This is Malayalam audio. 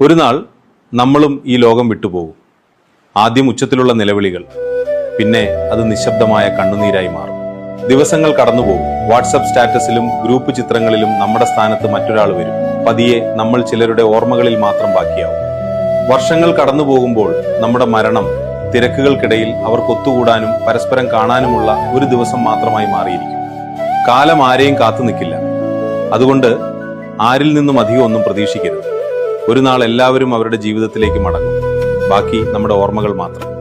ഒരു നാൾ നമ്മളും ഈ ലോകം വിട്ടുപോകും. ആദ്യം ഉച്ചത്തിലുള്ള നിലവിളികൾ, പിന്നെ അത് നിശബ്ദമായ കണ്ണുനീരായി മാറും. ദിവസങ്ങൾ കടന്നുപോകും. വാട്സപ്പ് സ്റ്റാറ്റസിലും ഗ്രൂപ്പ് ചിത്രങ്ങളിലും നമ്മുടെ സ്ഥാനത്ത് മറ്റൊരാൾ വരും. പതിയെ നമ്മൾ ചിലരുടെ ഓർമ്മകളിൽ മാത്രം ബാക്കിയാവും. വർഷങ്ങൾ കടന്നു പോകുമ്പോൾ നമ്മുടെ മരണം തിരക്കുകൾക്കിടയിൽ അവർക്ക് ഒത്തുകൂടാനും പരസ്പരം കാണാനുമുള്ള ഒരു ദിവസം മാത്രമായി മാറിയിരിക്കും. കാലം ആരെയും കാത്തു നിൽക്കില്ല. അതുകൊണ്ട് ആരിൽ നിന്നും അധികം ഒന്നും പ്രതീക്ഷിക്കരുത്. ഒരു നാൾ എല്ലാവരും അവരുടെ ജീവിതത്തിലേക്ക് മടങ്ങും. ബാക്കി നമ്മുടെ ഓർമ്മകൾ മാത്രം.